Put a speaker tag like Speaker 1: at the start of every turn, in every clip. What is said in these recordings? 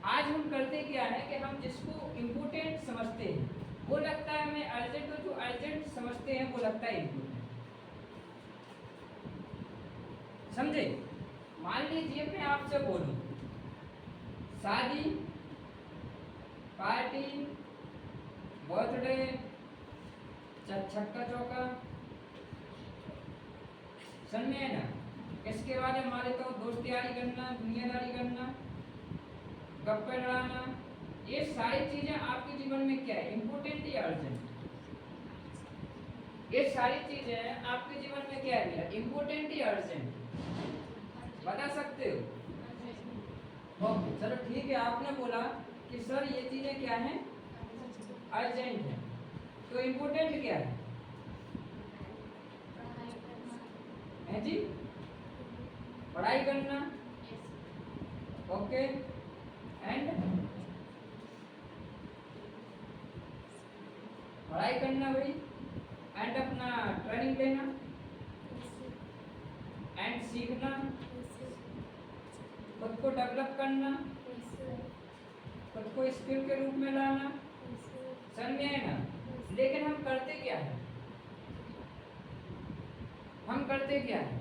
Speaker 1: आज हम करते क्या है कि हम जिसको इम्पोर्टेंट समझते हैं वो लगता है हमें अर्जेंट, और जो अर्जेंट समझते हैं वो लगता है इम्पोर्टेंट। समझे? मान लीजिए मैं आपसे बोलूं शादी, पार्टी, बर्थडे, छक्का चौका, समझे है ना? इसके बाद हमारे तो दोस्त यारी करना, दुनियादारी करना, गप्पे लड़ाना, ये सारी चीजें आपके जीवन में क्या है, इम्पोर्टेंट या अर्जेंट? ये सारी चीजें आपके जीवन में क्या है, इम्पोर्टेंट या अर्जेंट? बता सकते हो? ओके चलो ठीक है, आपने बोला कि सर ये चीजें क्या हैं, अर्जेंट है, तो इम्पोर्टेंट क्या है जी? पढ़ाई करना, ओके, एंड पढ़ाई करना भाई, एंड अपना ट्रेनिंग लेना, एंड सीखना, खुद को डेवलप करना, खुद को स्किल के रूप में लाना, समझ में है ना? लेकिन हम करते क्या है, हम करते क्या है,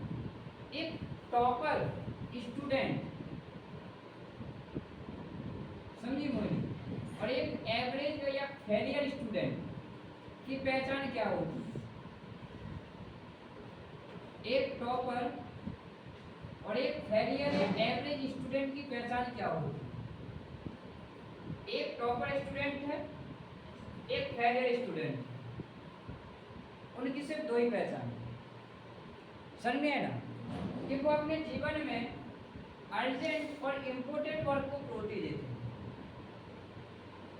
Speaker 1: एक टॉपर स्टूडेंट, समझी मोहिनी, और एक एवरेज या फेलियर स्टूडेंट की पहचान क्या होगी? एक टॉपर और एक फेलियर या एवरेज स्टूडेंट की पहचान क्या होगी? एक टॉपर स्टूडेंट है, एक फेलियर स्टूडेंट, उनकी सिर्फ दो ही पहचान है, समझ में है ना? कि वो अपने जीवन में अर्जेंट और इम्पोर्टेंट वर्क को प्रायोरिटी देते हैं,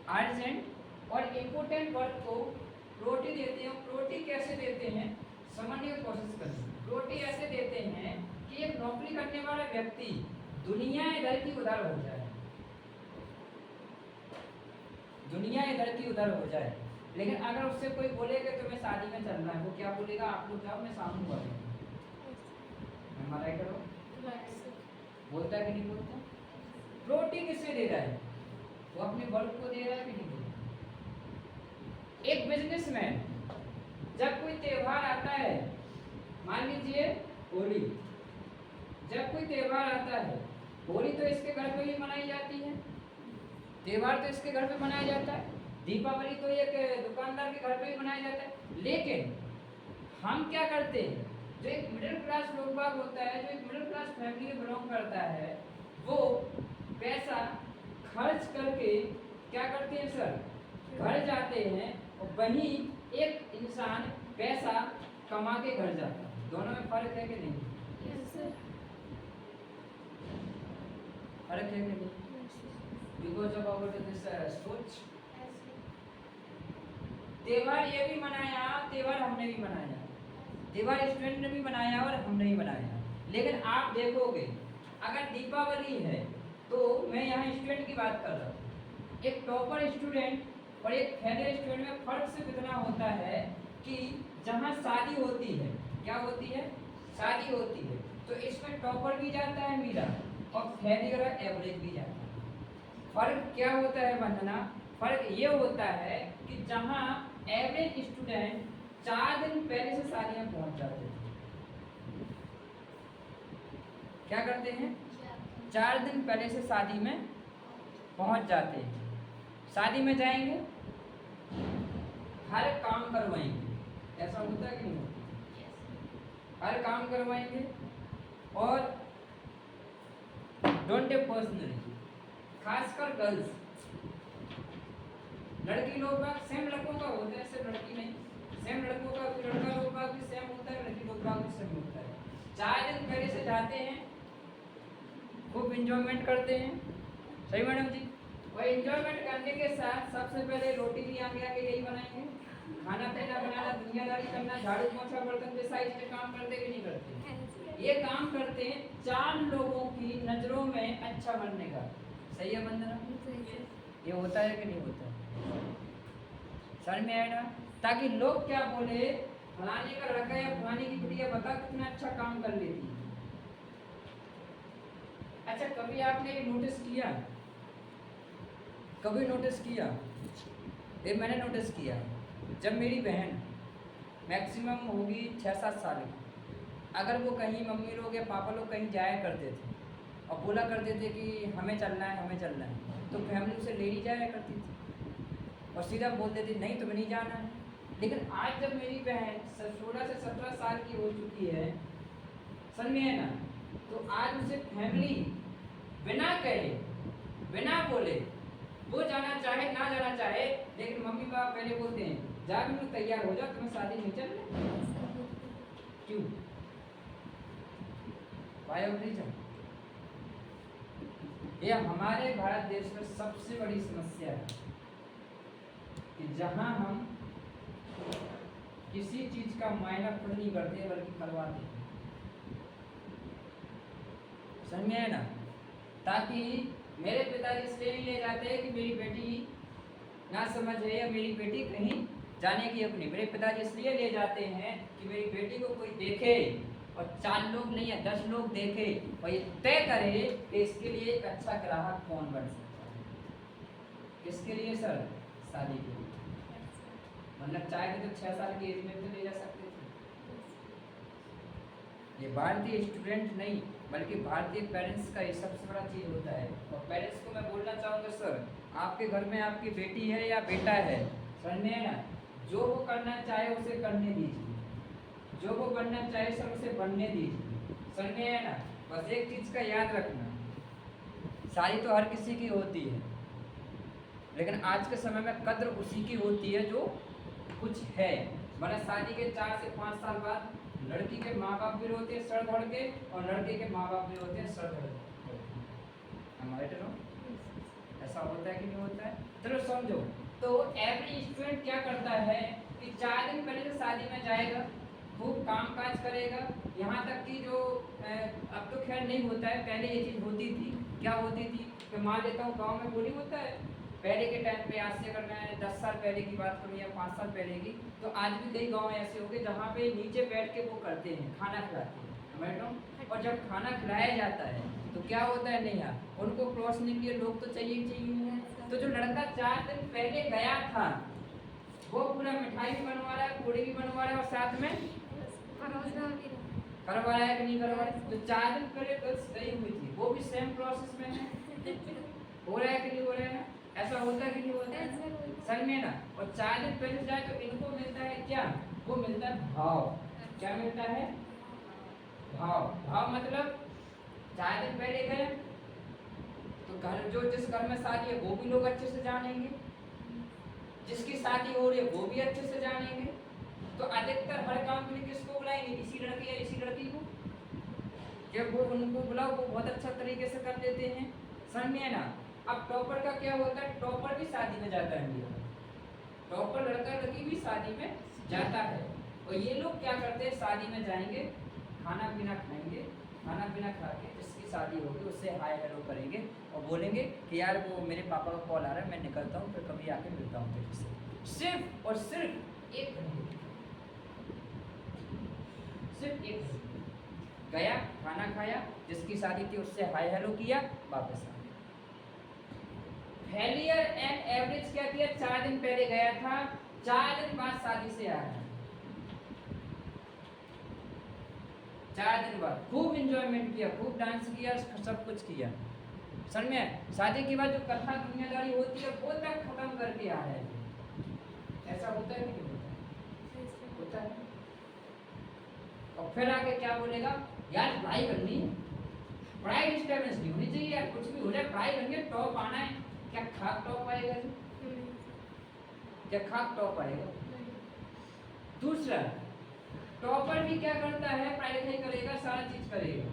Speaker 1: अर्जेंट और इम्पोर्टेंट वर्क को प्रायोरिटी देते हैं। प्रायोरिटी कैसे देते हैं, समझने की कोशिश करें। प्रायोरिटी ऐसे देते हैं कि एक नौकरी करने वाला व्यक्ति दुनिया इधर की उधर हो जाए, दुनिया इधर की उधर हो जाए, लेकिन अगर उससे कोई बोलेगा तो मैं शादी में चलना है, वो क्या बोलेगा, आप लोग जाओ मैं शाम को आऊंगा, हमारा करो, बोलता है कि नहीं बोलता? प्रायोरिटी किससे दे रहा है, वो अपने वर्क को दे रहा है कि नहीं दे रहा? एक बिजनेसमैन जब कोई त्योहार आता है, मान लीजिए होली, जब कोई त्योहार आता है, होली तो इसके घर पे ही मनाई जाती है, त्योहार तो इसके घर पे मनाया जाता है, दीपावली तो एक दुकानदार के घर पे ही मनाया जाता है, लेकिन हम क्या करते हैं, जो एक मिडिल क्लास लोग बाग होता है, जो एक मिडिल क्लास फैमिली में बिलोंग करता है, वो पैसा खर्च करके क्या करते हैं सर, घर जाते हैं, और वहीं एक इंसान पैसा कमा के घर जाता है। दोनों में फर्क है कि नहीं? फर्क है कि नहीं? बिकॉज ऑफ आवर दिस सोच। त्योहार ये भी मनाया, त्योहार हमने भी मनाया, त्योहार स्टूडेंट ने भी मनाया और हमने भी मनाया, लेकिन आप देखोगे अगर दीपावली है तो मैं यहाँ स्टूडेंट की बात कर रहा हूँ, एक टॉपर स्टूडेंट और एक फेलियर स्टूडेंट में फर्क सिर्फ इतना होता है कि जहाँ शादी होती है, क्या होती है, शादी होती है, तो इसमें टॉपर भी जाता है मीरा, और फेलियर और एवरेज भी जाता है। फर्क क्या होता है वंदना, फर्क ये होता है कि जहाँ एवरेज स्टूडेंट 4 दिन पहले से शादी में पहुंच जाते हैं, क्या करते हैं, 4 दिन पहले से शादी में पहुंच जाते हैं, शादी में जाएंगे, हर काम करवाएंगे, ऐसा होता है कि नहीं होता? हर काम करवाएंगे, और डोंट टेक पर्सनली, खासकर गर्ल्स, लड़की लोग का सेम लड़कों का होता है, सिर्फ लड़की नहीं, सेम लड़कों का, लड़का लोग का भी सेम होता है, लड़की लोग का भी सेम होता है। 4 दिन पहले से जाते हैं, खूब इंजॉयमेंट करते हैं, सही मैडम जी? और इंजॉयमेंट करने के साथ सबसे पहले रोटी भी आगे आगे यही बनाएंगे, खाना पीना बनाना, दुनियादारी करना, झाड़ू पोछा बर्तन जैसा इसके काम करते कि नहीं करते? ये काम करते हैं 4 लोगों की नजरों में अच्छा बनने का, सही है वंदना? ये होता है कि नहीं होता? समझ में आया ना? ताकि लोग क्या बोले, फलाने का लड़का या फलाने की बिटिया बता कितना अच्छा काम कर लेती है। अच्छा कभी आपने ये नोटिस किया कभी नोटिस किया, ये मैंने नोटिस किया, जब मेरी बहन मैक्सिमम होगी 6-7 साल की, अगर वो कहीं मम्मी लोग या पापा लोग कहीं जाया करते थे और बोला करते थे कि हमें चलना है हमें चलना है, तो फैमिली उसे ले ही जाया करती थी और सीधा बोल देती नहीं तुम्हें नहीं जाना है। लेकिन आज जब मेरी बहन 16 से 17 साल की हो चुकी है, समझ में है ना, तो आज उसे फैमिली बिना कहे बिना बोले वो जाना चाहे ना जाना चाहे, लेकिन मम्मी पापा पहले बोलते हैं जा भी तुम तैयार हो जाओ, तुम्हें शादी नहीं चलने। क्यों? Why of reason. ये हमारे भारत देश में सबसे बड़ी समस्या है कि जहां हम किसी चीज का मायना खुद नहीं करते बल्कि करवाते हैं, समझ में है ना। ताकि मेरे पिताजी इसलिए नहीं ले जाते हैं कि मेरी बेटी ना समझ है या मेरी बेटी कहीं जाने की अपनी, मेरे पिताजी इसलिए ले जाते हैं कि मेरी बेटी को कोई देखे और 4 लोग नहीं है 10 लोग देखे और ये तय करे कि इसके लिए एक अच्छा ग्राहक कौन बन सकता है। किसके लिए सर? शादी के लिए। मतलब चाहे तो 6 साल की एज में भी तो ले जा सकते थे। ये भारतीय स्टूडेंट नहीं बल्कि भारतीय पेरेंट्स का ये सबसे बड़ा चीज़ होता है। और पेरेंट्स को मैं बोलना चाहूँगा सर, आपके घर में आपकी बेटी है या बेटा है, समझ में है ना, जो वो करना चाहे उसे करने दीजिए, जो वो बनना चाहे सर उसे बनने दीजिए, समझ में है ना। बस एक चीज़ का याद रखना, शादी तो हर किसी की होती है, लेकिन आज के समय में कद्र उसी की होती है जो कुछ है। मतलब शादी के 4 से 5 साल बाद लड़की के माँ बाप भी रोते हैं सर धड़ के और लड़के के माँ बाप भी रोते हैं सर धड़ के। ऐसा होता है कि नहीं होता है? चलो समझो, तो एवरी स्टूडेंट क्या करता है कि 4 दिन पहले तो शादी में जाएगा, खूब काम काज करेगा, यहाँ तक कि जो अब तो खैर नहीं होता है, पहले ये चीज़ होती थी। क्या होती थी कि मान लेता हूँ गाँव में बोली होता है पहले के टाइम पे, आज से अगर मैं 10 साल पहले की बात करूँ या 5 साल पहले की, तो आज भी कई गांव ऐसे होंगे जहाँ पे नीचे बैठ के वो करते हैं, खाना खिलाते हैं, मैडम। और जब खाना खिलाया जाता है तो क्या होता है, नहीं यार उनको परोसने के लिए लोग तो चाहिए चाहिए। तो जो लड़का 4 दिन पहले गया था वो पूरा मिठाई भी बनवा रहा है, पूड़ी भी बनवा रहा है और साथ में करवा रहा है कि नहीं करवा रहा है। तो 4 दिन पहले गर्ल्स गई हुई थी, वो भी सेम प्रोसेस में है, हो रहा है कि नहीं हो रहा है? ऐसा होता है कि नहीं होता है? समझ में ना। और 4 दिन पहले जाए तो इनको मिलता है क्या? वो मिलता है भाव। क्या मिलता है? भाव। भाव मतलब 4 दिन पहले गए तो घर जो जिस घर में शादी है वो भी लोग अच्छे से जानेंगे, जिसकी शादी हो रही है वो भी अच्छे से जानेंगे। तो अधिकतर हर काम के लिए किसको बुलाएंगे? इसी लड़के या इसी लड़की को। जब वो उनको बुलाओ वो बहुत अच्छा तरीके से कर देते हैं, समझ में ना। अब टॉपर का क्या होता है? टॉपर भी शादी में जाता है मेरा, टॉपर लड़का लड़की भी शादी में जाता है। और ये लोग क्या करते हैं? शादी में जाएंगे, खाना पीना खाएंगे, खाना पीना खा के जिसकी शादी होगी उससे हाय हेलो करेंगे और बोलेंगे कि यार वो मेरे पापा का कॉल आ रहा है, मैं निकलता हूँ, फिर कभी आके मिलता हूँ तेरे से। सिर्फ और सिर्फ 1 घंटे, सिर्फ 1 घंटे गया, खाना खाया, जिसकी शादी थी उससे हाय हेलो किया, वापस आ। फेलियर एंड एवरेज क्या किया? 4 दिन पहले गया था, 4 दिन बाद शादी से आया, 4 दिन बाद खूब एंजॉयमेंट किया, खूब डांस किया, सब कुछ किया, समझ में। शादी के बाद जो कथा दुनियादारी होती है वो तक खत्म करके आ रहे हैं। ऐसा होता है कि नहीं होता है? और फिर आके क्या बोलेगा? यार पढ़ाई करनी है, पढ़ाई डिस्टर्बेंस नहीं होनी चाहिए यार, कुछ भी हो जाए पढ़ाई करनी है, टॉप आना है। क्या खाक टॉप आएगा? क्या खाक टॉप आएगा? दूसरा, टॉपर भी क्या करता है? पढ़ाई लिखाई करेगा, सारा चीज करेगा,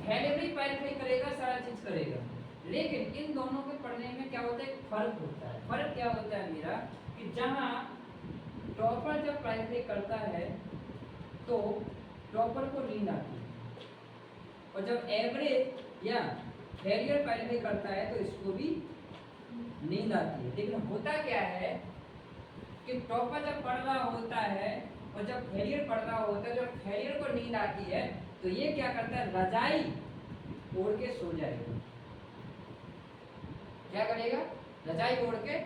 Speaker 1: फेलियर भी पढ़ाई लिखाई करेगा, सारा चीज करेगा। लेकिन इन दोनों के पढ़ने में क्या होता है? फर्क होता है। फर्क क्या होता है मेरा कि जहाँ टॉपर जब पढ़ाई लिखाई करता है तो टॉपर को नींद आती है, और जब एवरेज या फेलियर पढ़ाई लिखाई करता है तो इसको भी नींद आती है। लेकिन होता क्या है कि टॉपर जब पढ़ रहा होता है और जब फेलियर पढ़ रहा होता है, जब फेलियर को नींद आती है तो ये क्या करता है? रजाई ओढ़ के सो जाएगा। क्या करेगा? रजाई ओढ़ के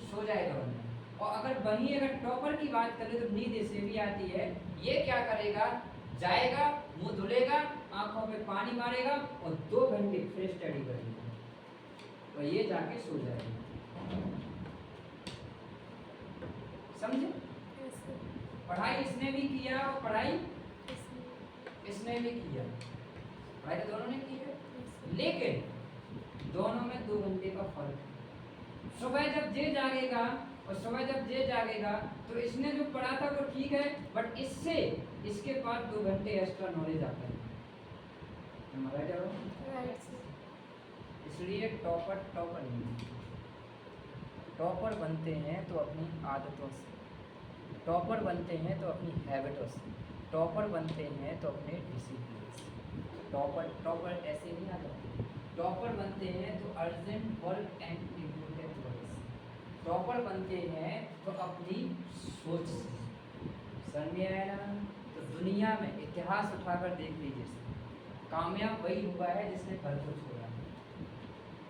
Speaker 1: सो जाएगा बंदा। और अगर वहीं अगर टॉपर की बात करें तो नींद इसे भी आती है, ये क्या करेगा, जाएगा, मुंह धुलेगा, आंखों में पानी मारेगा और 2 घंटे फिर स्टडी करेगा और ये जाके सो जाएगा। समझे? पढ़ाई इसने भी किया और पढ़ाई इसने भी किया, पढ़ाई तो दोनों ने की है, लेकिन दोनों में 2 घंटे का फर्क है। सुबह जब ये जागेगा और सुबह जब ये जागेगा तो इसने जो पढ़ा था वो ठीक है, बट इससे इसके पास 2 घंटे एक्स्ट्रा नॉलेज आता है। इसलिए टॉपर नहीं, टॉपर बनते हैं तो अपनी आदतों से, टॉपर बनते हैं तो अपनी हैबिटों से, टॉपर बनते हैं तो अपने डिसिप्लिन से। टॉपर ऐसे नहीं आ जाते, टॉपर बनते हैं तो urgent work and important work से, टॉपर बनते हैं तो अपनी सोच से। समझ में आया ना? तो दुनिया में इतिहास उठाकर देख लीजिए, कामयाब वही हुआ है जिसने घर को छोड़ा।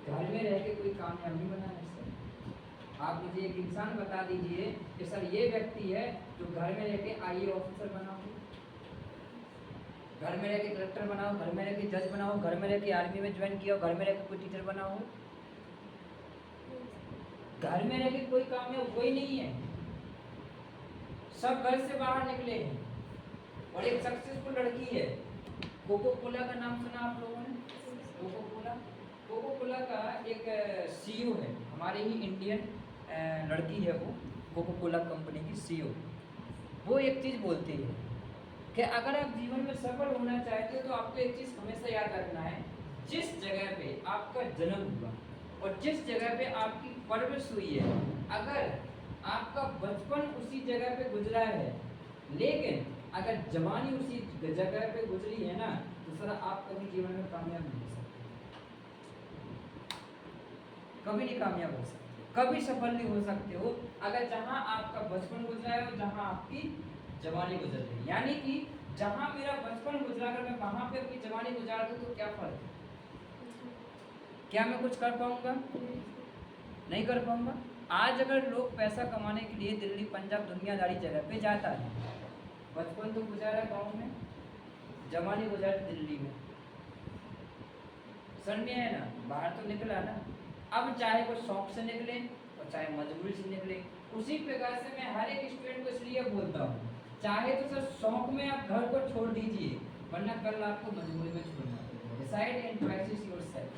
Speaker 1: घर में रह के कोई कामयाब नहीं बना है सर। आप मुझे एक इंसान बता दीजिए कि सर ये व्यक्ति है जो घर में रह के आईए ऑफिसर बना हो, घर में रह के कलेक्टर बनाओ, घर में रह के जज बनाओ, घर में रह के आर्मी में ज्वाइन किया, घर में रह के कोई टीचर बनाओ। घर में रह के कोई कामयाब कोई नहीं है, सब घर से बाहर निकले हैं। और एक सक्सेसफुल लड़की है, कोको कोला का नाम सुना आप लोगों ने? कोको कोला का एक सीईओ है, हमारे ही इंडियन लड़की है वो, कोको कोला कंपनी की सीईओ। वो एक चीज़ बोलती है कि अगर आप जीवन में सफल होना चाहते हो तो आपको एक चीज़ हमेशा याद रखना है, जिस जगह पे आपका जन्म हुआ और जिस जगह पे आपकी परवरिश हुई है, अगर आपका बचपन उसी जगह पे गुजरा है, लेकिन अगर जवानी उसी जगह पे गुजरी है ना, तो सर आप कभी जीवन में कामयाब नहीं हो सकते, कभी नहीं कामयाब हो सकते, कभी सफल नहीं हो सकते हो अगर जहां आपका बचपन गुजरा है और जहां आपकी जवानी गुजर रही है। यानी कि जहां मेरा बचपन गुजरा अगर मैं वहां पे अपनी जवानी गुजार दूं तो क्या फर्क है? क्या मैं कुछ कर पाऊंगा? नहीं कर पाऊंगा। आज अगर लोग पैसा कमाने के लिए दिल्ली, पंजाब, दुनियादारी जगह पे जाता है, बचपन तो गुजारा गांव में, जवानी गुजारी दिल्ली में, समझ में है ना? बाहर तो निकला ना। अब चाहे वो शौक से निकले और चाहे मजबूरी से निकले, उसी प्रकार से मैं हर एक स्टूडेंट को इसलिए बोलता हूँ, चाहे तो सर शौक में आप घर को छोड़ दीजिए, वरना कल आपको मजबूरी में छोड़ना पड़ेगा। Decide and choice yourself.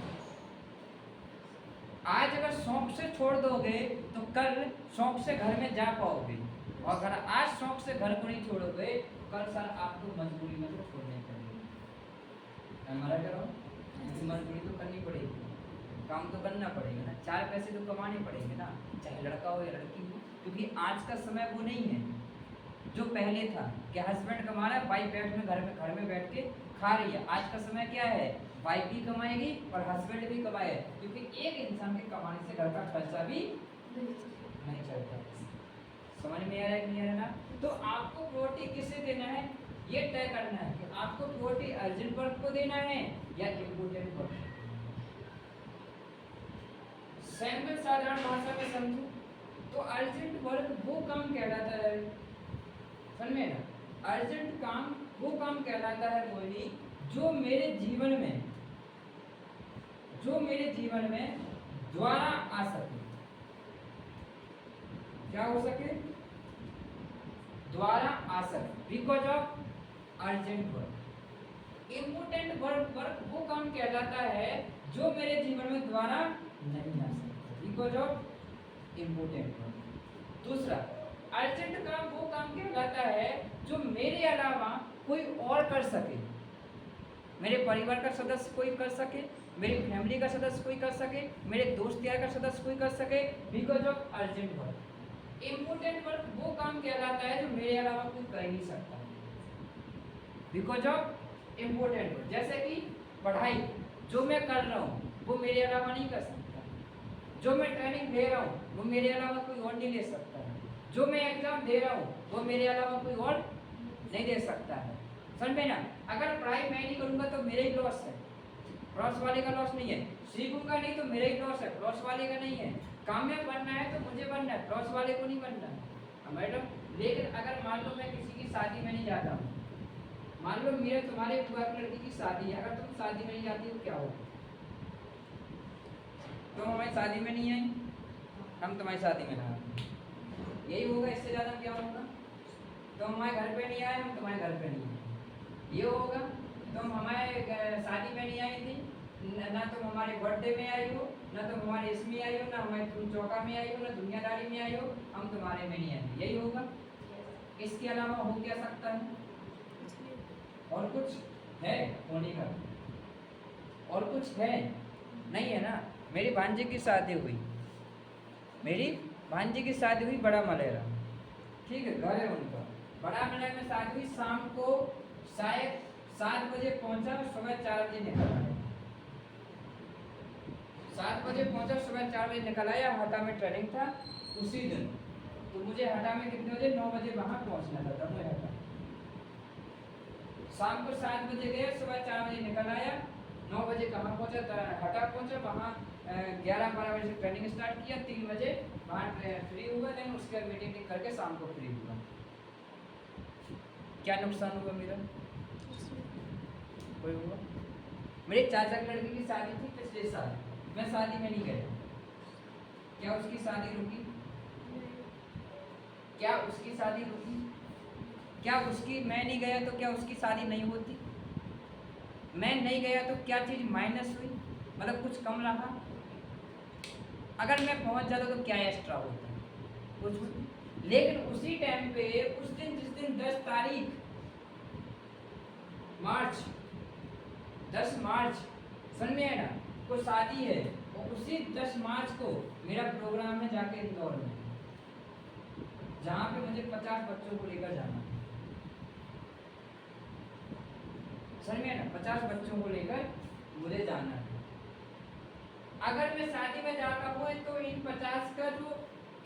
Speaker 1: आज अगर शौक से छोड़ दोगे तो कल शौक से घर में जा पाओगे, और अगर आज शौक से घर को नहीं छोड़ोगे कल सर आपको मजबूरी में तो छोड़ने पड़ेगा। हमारा करो, मजबूरी तो करनी पड़ेगी, काम तो करना पड़ेगा ना, 4 पैसे तो कमाने पड़ेंगे ना, चाहे लड़का हो या लड़की हो। क्योंकि आज का समय वो नहीं है जो पहले था कि हस्बैंड कमा रहा है, वाइफ घर में बैठ के खा रही है। आज का समय क्या है, वाइफ भी कमाएगी और हस्बैंड भी कमाएगा, क्योंकि एक इंसान के कमाने से घर का खर्चा भी नहीं चलता। समझ में आ रहा है कि नहीं आ रहा ना? तो आपको प्रायोरिटी किसे देना है, ये तय करना है कि आपको प्रायोरिटी अर्जेंट वर्क को देना है या इम्पोर्टेंट वर्क। सैंपल साधारण भाषा में समझो तो अर्जेंट वर्क वो काम कहलाता है, समझ में ना? अर्जेंट काम वो काम कहलाता है बोली जो मेरे जीवन में द्वारा आ सके। क्या हो सके? द्वारा आ सके, because of urgent work. Important work वो काम कहलाता है जो मेरे जीवन में द्वारा नहीं आ सकता, बिकॉज ऑफ इम्पोर्टेंट वर्क। दूसरा, अर्जेंट काम वो काम कहलाता है जो मेरे अलावा कोई और कर सके, मेरे परिवार का सदस्य कोई कर सके, मेरी फैमिली का सदस्य कोई कर सके, मेरे दोस्त यार का सदस्य कोई कर सके, because of urgent work. Important work वो काम कहलाता है जो मेरे अलावा कोई कर ही सकता, बिकॉज ऑफ इम्पोर्टेंट वर्क। जैसे कि पढ़ाई जो मैं कर रहा हूँ वो मेरे अलावा नहीं कर सकता, जो मैं ट्रेनिंग दे रहा हूँ वो मेरे अलावा कोई और नहीं ले सकता है, जो मैं एग्जाम दे रहा हूँ वो मेरे अलावा कोई और नहीं दे सकता है। समझ में ना? अगर पढ़ाई मैं नहीं करूँगा तो मेरे ही लॉस है, क्रॉस वाले का लॉस नहीं है। सीखूंगा नहीं तो मेरा ही लॉस है, लॉस वाले का नहीं है। कामयाब बनना है तो मुझे बनना है, लॉस वाले को नहीं बनना है मैडम। लेकिन अगर मान लो मैं किसी की शादी में नहीं जाता हूँ, मान लो मेरे तुम्हारे बुआ की लड़की की शादी है, अगर तुम शादी में नहीं जाती हो क्या होगा? तुम हमारी शादी में नहीं आई, हम तुम्हारी शादी में ना आए, यही होगा। इससे ज़्यादा क्या होगा? तुम हमारे घर पे नहीं आए, हम तुम्हारे घर पे नहीं आए, ये होगा। तुम हमारे शादी में नहीं आई थी, ना तुम हमारे बर्थडे में आई हो, ना तुम हमारे इसमें आई हो, ना हमारे तुम चौका में आई हो, ना दुनियादारी में आई हो, हम तुम्हारे में नहीं आए, यही होगा। इसके अलावा हो क्या सकता है? और कुछ है होने का? और कुछ है नहीं है ना। मेरी भांजी की शादी हुई, मेरी भांजी की शादी हुई बड़ा मलेरा, ठीक है, घर है उनका, बड़ा मलेरा में शादी हुई। शाम को शायद 7 बजे पहुंचा, सुबह 4 बजे निकल आया। 7 बजे पहुंचा, सुबह 4 बजे निकल आया। हटा में ट्रेनिंग था उसी दिन, तो मुझे हटा में कितने बजे? 9 बजे वहां पहुंचना था तब मैं हटा। शाम को 7 बजे गया, सुबह 4 बजे निकल आया। 9 बजे कहाँ पहुंचा? हटा पहुंचा, वहाँ 11-12 बजे से ट्रेनिंग स्टार्ट किया, 3 बजे वहाँ फ्री हुआ। देन उसके मीटिंग करके शाम को फ्री हुआ। क्या नुकसान हुआ मेरा? कोई हुआ? मेरे चाचा की लड़की की शादी थी पिछले साल, मैं शादी में नहीं गया, क्या उसकी शादी रुकी? क्या उसकी शादी रुकी? क्या उसकी, मैं नहीं गया तो क्या उसकी शादी नहीं होती? मैं नहीं गया तो क्या चीज़ माइनस हुई, मतलब कुछ कम रहा? अगर मैं पहुंच जाता तो क्या एक्स्ट्रा होता? कुछ भी। लेकिन उसी टाइम पे, उस दिन जिस दिन 10 तारीख मार्च 10 मार्च सन में है ना, को शादी है, और उसी 10 मार्च को मेरा प्रोग्राम है जाके इंदौर में, जहाँ पे मुझे 50 बच्चों को लेकर जाना है। समझ में ना, 50 बच्चों को लेकर मुझे जाना है। अगर मैं शादी में जाता हूँ तो इन 50 का जो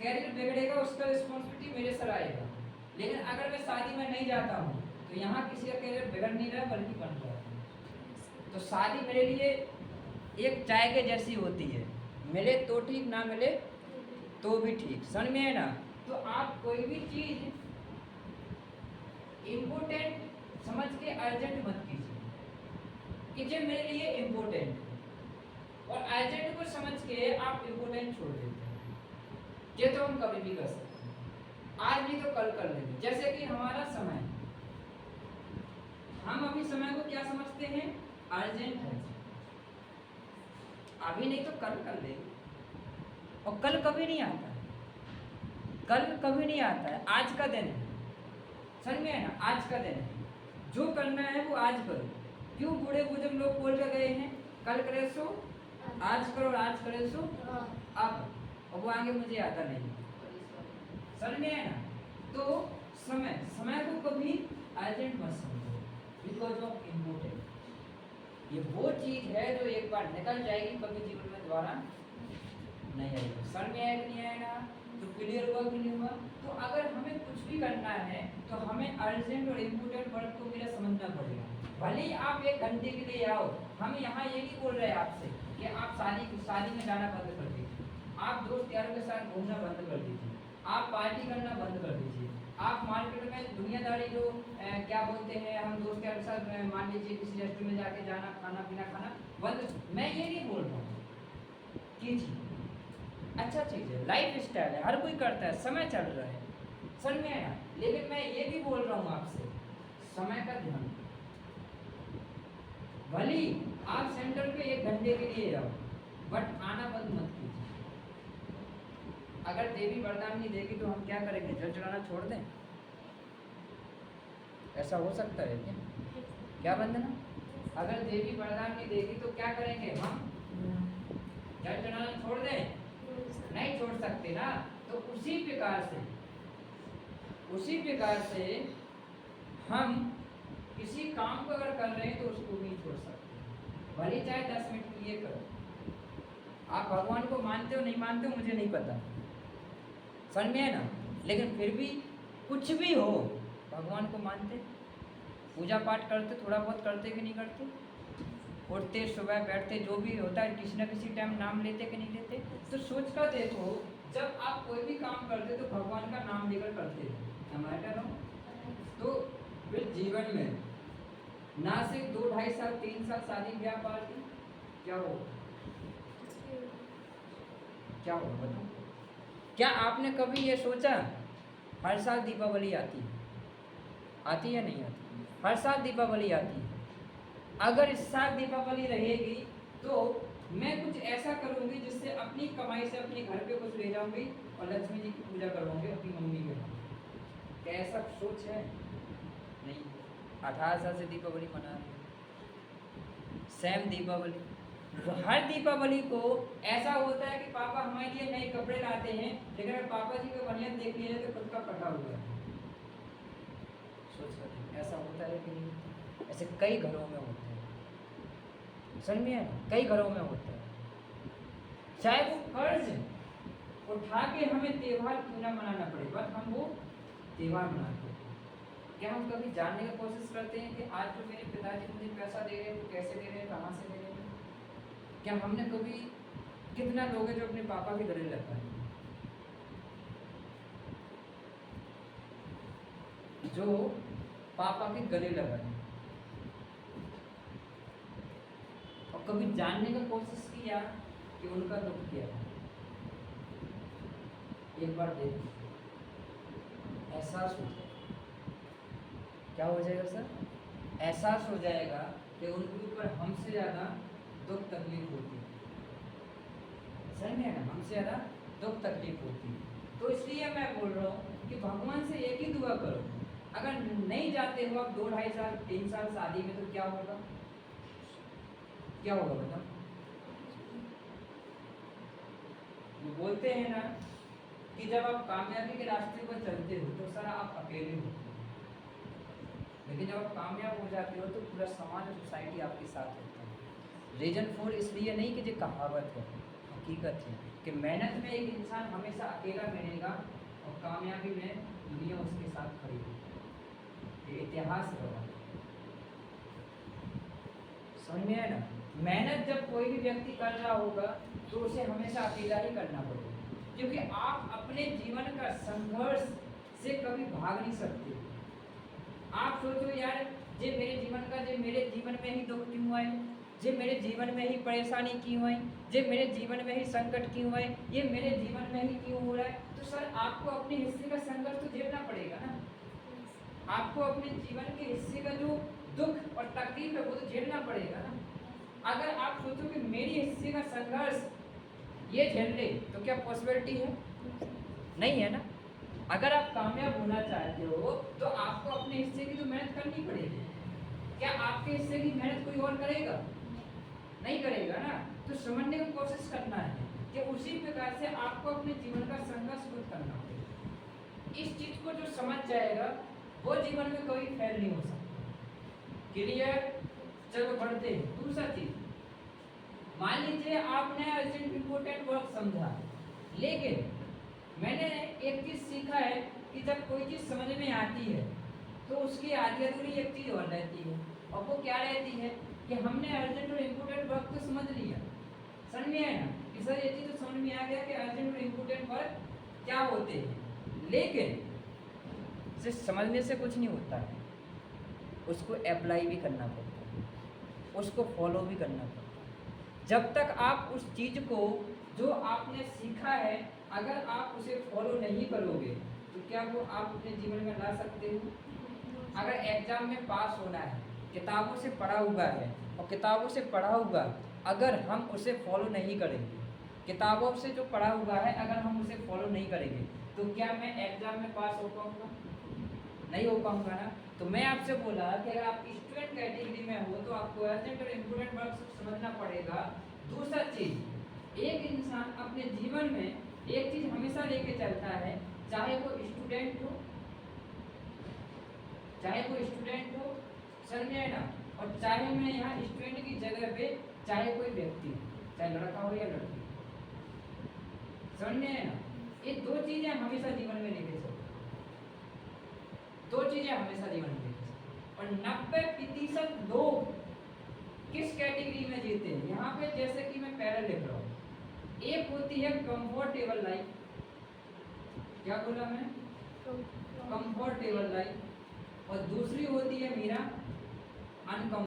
Speaker 1: कैरियर बिगड़ेगा उसका रिस्पॉन्सिबिलिटी मेरे सर आएगा। लेकिन अगर मैं शादी में नहीं जाता हूँ तो यहाँ किसी का कैरियर बिगड़ नहीं रहा बल्कि बन रहा है। तो शादी मेरे लिए एक चाय के जैसी होती है, मिले तो ठीक, ना मिले तो भी ठीक। समझ में है ना। तो आप कोई भी चीज इम्पोर्टेंट समझ के अर्जेंट मत कीजिए कि जो मेरे लिए इम्पोर्टेंट, और अर्जेंट को समझ के आप इम्पोर्टेंट छोड़ देते हैं। ये तो हम कभी भी कर सकते हैं, आज नहीं तो कल कर लेंगे। जैसे कि हमारा समय, हम अभी समय को क्या समझते हैं? अर्जेंट है, अभी नहीं तो कल कर लेंगे। और कल कभी नहीं आता है, कल कभी नहीं आता है, आज का दिन है। समझ में है ना, आज का दिन है, जो करना है वो आज करो। क्यों बूढ़े बुजुर्ग लोग बोल के गए हैं, कल करे सो आज करो और आज करे सो अब, और वो आगे मुझे आता नहीं। समझ में है ना। तो समय, समय को कभी अर्जेंट मत समझो, बिकॉज ऑफ इम्पोर्टेंट। ये वो चीज है जो एक बार निकल जाएगी, कभी जीवन में दोबारा नहीं आएगी। समझ में आया कि नहीं आएगा? तो क्लियर हुआ कि नहीं हुआ? तो अगर हमें कुछ भी करना है तो हमें अर्जेंट और इम्पोर्टेंट वर्ड को मेरा समझना पड़ेगा। भले ही आप 1 घंटे के लिए आओ, हम यहाँ ये नहीं बोल रहे आपसे कि आप शादी में जाना बंद कर दीजिए, आप दोस्त यारों के साथ घूमना बंद कर दीजिए, आप पार्टी करना बंद कर दीजिए, आप मार्केट में दुनियादारी जो क्या बोलते हैं, हम दोस्त यारों के साथ मान लीजिए किसी रेस्टोरेंट में जाके जाना, खाना पीना खाना बंद। मैं ये नहीं बोल रहा हूँ, कीजिए, अच्छा चीज़ है, लाइफ स्टाइल है, हर कोई करता है, समय चल रहा है, समझ में आया। लेकिन मैं ये भी बोल रहा हूँ आपसे, समय का ध्यान, भले आप सेंटर पे 1 घंटे के लिए जाओ, बट आना बंद मत कीजिए। अगर देवी वरदान नहीं देगी तो हम क्या करेंगे? जल चढ़ाना छोड़ दें? ऐसा हो सकता है क्या? क्या वंदना? अगर देवी वरदान नहीं देगी तो क्या करेंगे हम? जल चढ़ाना छोड़ दें? नहीं छोड़ सकते ना। तो उसी प्रकार से हम किसी काम को अगर कर रहे हैं तो उसको नहीं छोड़ सकते, भले चाहे 10 मिनट के लिए करो। आप भगवान को मानते हो नहीं मानते हो मुझे नहीं पता, समझ में है ना। लेकिन फिर भी कुछ भी हो, भगवान को मानते, पूजा पाठ करते, थोड़ा बहुत करते कि नहीं करते? उठते सुबह बैठते जो भी होता है किसी न किसी टाइम नाम लेते कि नहीं लेते। तो सोच कर देखो, जब आप कोई भी काम करते तो भगवान का नाम लेकर करते थे। तो फिर जीवन में ना सिर्फ 2-2.5 साल 3 साल शादी ब्याह पार्टी, क्या हो क्या हो बताओ? क्या आपने कभी ये सोचा हर साल दीपावली आती है या नहीं आती? हर साल दीपावली आती है। अगर इस साल दीपावली रहेगी तो मैं कुछ ऐसा करूंगी जिससे अपनी कमाई से अपने घर पे कुछ ले जाऊंगी और लक्ष्मी जी की पूजा करवाऊंगी अपनी मम्मी के। क्या ऐसा सोच है? नहीं। 18 साल से दीपावली मना रहे, सेम दीपावली। हर दीपावली को ऐसा होता है कि पापा हमारे लिए नए कपड़े लाते हैं, लेकिन अगर पापा जी का बनियान देख लिया तो खुद का कटा हुआ है। सोच कर ऐसा होता है कि नहीं? ऐसे कई घरों में होता है, समझ में? कई घरों में होता है। चाहे वो कर्ज उठा के हमें त्योहार क्यों ना मनाना पड़े, बस हम वो त्योहार मनाते हैं। क्या हम कभी जानने की कोशिश करते हैं कि आज जो मेरे पिताजी मुझे पैसा दे रहे हैं वो कैसे दे रहे हैं, कहाँ से दे रहे हैं? क्या हमने कभी, कितना लोग हैं जो अपने पापा के गले लगता है, जो पापा के गले लगाए, और कभी जानने की कोशिश किया कि उनका दुख क्या है? एक बार देख एहसास हो जाएगा। क्या हो जाएगा सर? एहसास हो जाएगा कि उनके ऊपर हमसे ज़्यादा दुख तकलीफ होती है। सही में है ना? हमसे ज़्यादा दुख तकलीफ होती है। तो इसलिए मैं बोल रहा हूँ कि भगवान से एक ही दुआ करो। अगर नहीं जाते हो आप 2-2.5 साल 3 साल शादी में, तो क्या होगा? क्या होगा बताओ? बोलते हैं ना कि जब आप कामयाबी के रास्ते पर चलते हो तो सर आप अकेले हो, लेकिन जब आप कामयाब हो जाते हो तो पूरा समाज और सोसाइटी आपके साथ होता है। रीजन 4 इसलिए नहीं कि जो कहावत है, हकीकत है कि मेहनत में एक इंसान हमेशा अकेला मिलेगा और कामयाबी में दुनिया उसके साथ खड़ी होगी। ये इतिहास रहा। समझ में आया ना? मेहनत जब कोई भी व्यक्ति कर रहा होगा तो उसे हमेशा अकेला ही करना पड़ेगा, क्योंकि आप अपने जीवन का संघर्ष से कभी भाग नहीं सकते। आप सोचो यार, जे मेरे जीवन में ही दुख क्यों आए, जे मेरे जीवन में ही परेशानी क्यों आई, जे मेरे जीवन में ही संकट क्यों आए, ये मेरे जीवन में ही क्यों हो रहा है? तो सर आपको अपने हिस्से का संघर्ष तो झेलना पड़ेगा ना। आपको अपने जीवन के हिस्से का जो दुख और तकलीफ है वो तो झेलना पड़ेगा ना। अगर आप सोचो कि मेरी हिस्से का संघर्ष ये झेल ले तो क्या पॉसिबिलिटी है? नहीं है ना। अगर आप कामयाब होना चाहते हो तो आपको अपने हिस्से की तो मेहनत करनी पड़ेगी। क्या आपके हिस्से की मेहनत कोई और करेगा? नहीं करेगा ना। तो समझने की कोशिश करना है कि उसी प्रकार से आपको अपने जीवन का संघर्ष खुद करना पड़ेगा। इस चीज को जो समझ जाएगा वो जीवन में कभी फेल नहीं हो सकता। क्लियर? चलो बढ़ते हैं। दूसरा चीज, मान लीजिए आपने अर्जेंट इंपोर्टेंट वर्क समझा, लेकिन मैंने एक चीज सीखा है कि जब कोई चीज समझ में आती है तो उसकी आधी अधूरी एक चीज और रहती है, और वो क्या रहती है कि हमने अर्जेंट और इम्पोर्टेंट वर्क तो समझ लिया, समझ में आया ना कि सर ये चीज तो समझ में आ गया कि अर्जेंट और इम्पोर्टेंट वर्क क्या होते हैं, लेकिन सिर्फ समझने से कुछ नहीं होता है, उसको अप्लाई भी करना पड़ता है, उसको फॉलो भी करना पड़ता है। जब तक आप उस चीज़ को जो आपने सीखा है अगर आप उसे फॉलो नहीं करोगे तो क्या वो आप अपने जीवन में ला सकते हो? अगर एग्जाम में पास होना है, किताबों से पढ़ा हुआ है, और किताबों से पढ़ा हुआ अगर हम उसे फॉलो नहीं करेंगे, किताबों से जो पढ़ा हुआ है अगर हम उसे फॉलो नहीं करेंगे तो क्या मैं एग्जाम में पास हो पाऊँगा? नहीं हो पाऊँगा ना। तो मैं आपसे बोला कि अगर आप स्टूडेंट कैटेगरी में हो तो आपको अर्जेंट और इम्पोर्टेंट वर्क समझना पड़ेगा। दूसरा चीज़, एक इंसान अपने जीवन में एक चीज़ हमेशा लेके चलता है, चाहे वो स्टूडेंट हो, समझ में आए ना, और चाहे मैं यहाँ स्टूडेंट की जगह पे चाहे कोई व्यक्ति हो, चाहे लड़का हो या लड़की, समझ में आए ना। ये दो चीज़ें हमेशा जीवन में लेके चलते, दो चीज़ें हमेशा जीवन में लेके चलते। और 90% लोग किस कैटेगरी में जीते हैं। यहाँ पे जैसे कि मैं पहले लिख रहा हूँ, एक होती है कंफर्टेबल लाइफ, क्या बोला मैं, कंफर्टेबल लाइफ, और दूसरी होती है मेरा अनकंफर्टेबल